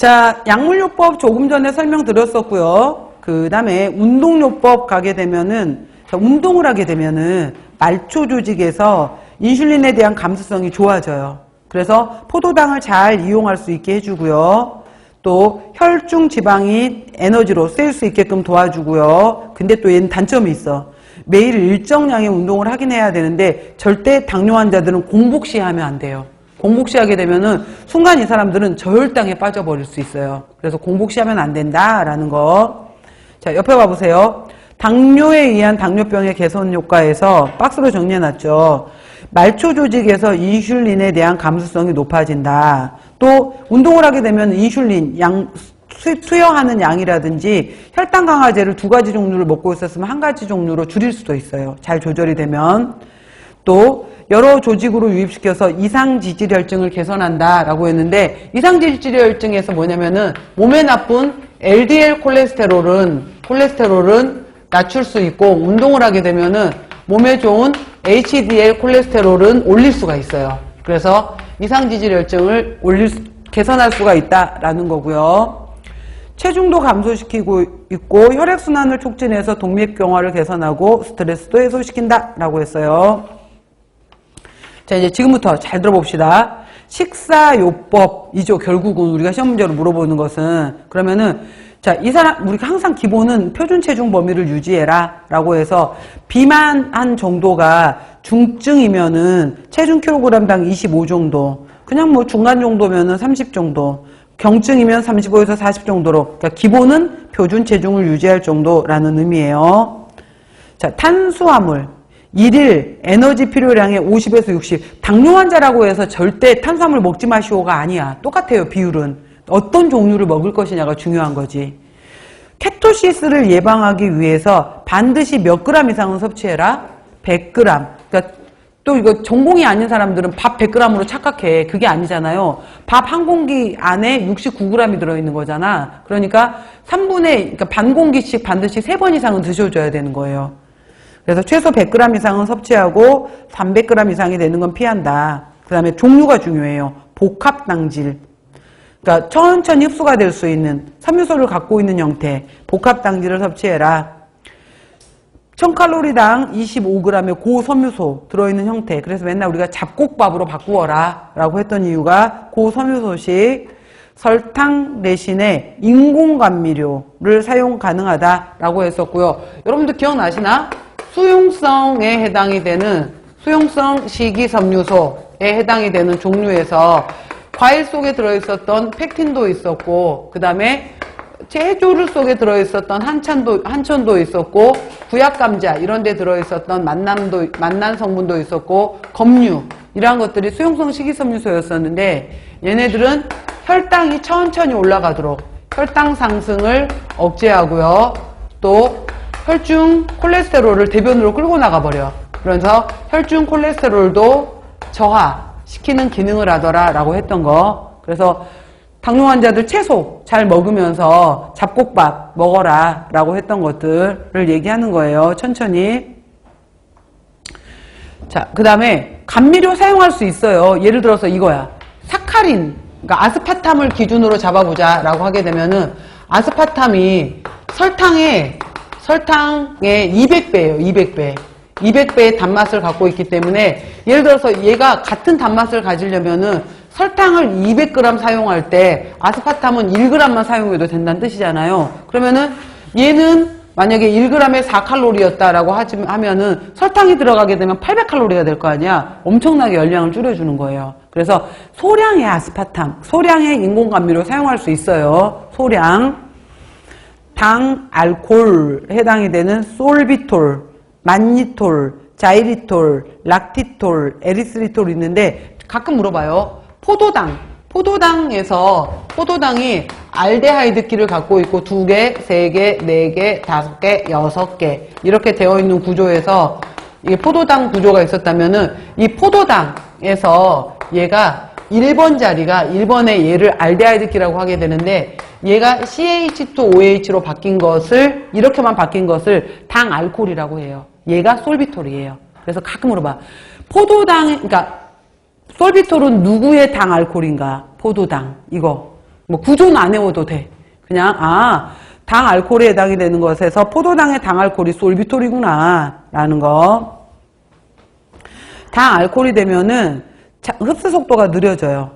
자, 약물요법 조금 전에 설명드렸었고요. 그 다음에 운동요법 가게 되면은, 운동을 하게 되면은 말초 조직에서 인슐린에 대한 감수성이 좋아져요. 그래서 포도당을 잘 이용할 수 있게 해주고요. 또 혈중 지방이 에너지로 쓰일 수 있게끔 도와주고요. 근데 또 얘는 단점이 있어. 매일 일정량의 운동을 하긴 해야 되는데 절대 당뇨 환자들은 공복시 하면 안 돼요. 공복시 하게 되면은 순간 이 사람들은 저혈당에 빠져버릴 수 있어요. 그래서 공복시 하면 안 된다라는 거. 자, 옆에 봐보세요. 당뇨에 의한 당뇨병의 개선 효과에서 박스로 정리해놨죠. 말초 조직에서 인슐린에 대한 감수성이 높아진다. 또 운동을 하게 되면 인슐린 투여하는 양이라든지 혈당 강화제를 2가지 종류를 먹고 있었으면 1가지 종류로 줄일 수도 있어요. 잘 조절이 되면. 또 여러 조직으로 유입시켜서 이상지질혈증을 개선한다라고 했는데, 이상지질혈증에서 뭐냐면은 몸에 나쁜 LDL 콜레스테롤은 낮출 수 있고, 운동을 하게 되면은 몸에 좋은 HDL 콜레스테롤은 올릴 수가 있어요. 그래서 이상지질혈증을 개선할 수가 있다라는 거고요. 체중도 감소시키고 있고 혈액순환을 촉진해서 동맥경화를 개선하고 스트레스도 해소시킨다라고 했어요. 자, 이제 지금부터 잘 들어봅시다. 식사요법이죠. 결국은 우리가 시험 문제로 물어보는 것은. 그러면은 자, 이 사람, 우리가 항상 기본은 표준 체중 범위를 유지해라 라고 해서 비만한 정도가 중증이면은 체중 킬로그램당 25 정도, 그냥 뭐 중간 정도면은 30 정도, 경증이면 35에서 40 정도로, 그러니까 기본은 표준 체중을 유지할 정도라는 의미예요. 자, 탄수화물. 1일 에너지 필요량의 50에서 60. 당뇨 환자라고 해서 절대 탄수화물 먹지 마시오가 아니야. 똑같아요, 비율은. 어떤 종류를 먹을 것이냐가 중요한 거지. 케토시스를 예방하기 위해서 반드시 몇 그램 이상은 섭취해라? 100g. 그러니까 또 이거 전공이 아닌 사람들은 밥 100g으로 착각해. 그게 아니잖아요. 밥 한 공기 안에 69g이 들어있는 거잖아. 그러니까 그러니까 반 공기씩 반드시 3번 이상은 드셔줘야 되는 거예요. 그래서 최소 100g 이상은 섭취하고 300g 이상이 되는 건 피한다. 그 다음에 종류가 중요해요. 복합당질. 그러니까 천천히 흡수가 될 수 있는 섬유소를 갖고 있는 형태. 복합당질을 섭취해라. 1000칼로리당 25g의 고섬유소 들어있는 형태. 그래서 맨날 우리가 잡곡밥으로 바꾸어라 라고 했던 이유가 고섬유소식 설탕 대신에 인공감미료를 사용 가능하다라고 했었고요. 여러분들 기억나시나? 수용성에 해당이 되는 수용성 식이섬유소에 해당이 되는 종류에서 과일 속에 들어있었던 펙틴도 있었고, 그 다음에 제조류 속에 들어있었던 한천도 있었고, 구약감자 이런 데 들어있었던 만난 성분도 있었고, 검류 이러한 것들이 수용성 식이섬유소였었는데, 얘네들은 혈당이 천천히 올라가도록 혈당 상승을 억제하고요. 또 혈중 콜레스테롤을 대변으로 끌고 나가버려. 그래서 혈중 콜레스테롤도 저하시키는 기능을 하더라 라고 했던 거. 그래서 당뇨 환자들 채소 잘 먹으면서 잡곡밥 먹어라 라고 했던 것들을 얘기하는 거예요. 천천히. 자, 그 다음에 감미료 사용할 수 있어요. 예를 들어서 이거야. 사카린, 그러니까 아스파탐을 기준으로 잡아보자 라고 하게 되면은 아스파탐이 설탕의 200배예요. 200배. 200배의 단맛을 갖고 있기 때문에, 예를 들어서 얘가 같은 단맛을 가지려면은 설탕을 200g 사용할 때 아스파탐은 1g만 사용해도 된다는 뜻이잖아요. 그러면은 얘는 만약에 1g에 4칼로리였다라고 하면은 설탕이 들어가게 되면 800칼로리가 될 거 아니야. 엄청나게 열량을 줄여주는 거예요. 그래서 소량의 아스파탐, 소량의 인공감미료 사용할 수 있어요. 소량. 당, 알코올 해당이 되는 솔비톨, 만니톨, 자이리톨, 락티톨, 에리스리톨 있는데 가끔 물어봐요. 포도당이 알데하이드키를 갖고 있고 2개, 3개, 4개, 5개, 6개 이렇게 되어 있는 구조에서 이게 포도당 구조가 있었다면은 이 포도당에서 얘가 1번 자리가 1번에 얘를 알데하이드키라고 하게 되는데, 얘가 CH2OH로 바뀐 것을, 이렇게만 바뀐 것을 당 알코올이라고 해요. 얘가 솔비톨이에요. 그래서 가끔 물어봐. 그러니까 솔비톨은 누구의 당 알코올인가? 포도당. 이거. 뭐 구조는 안 외워도 돼. 그냥 당 알코올에 해당이 되는 것에서 포도당의 당 알코올이 솔비톨이구나 라는 거. 당 알코올이 되면은 흡수 속도가 느려져요.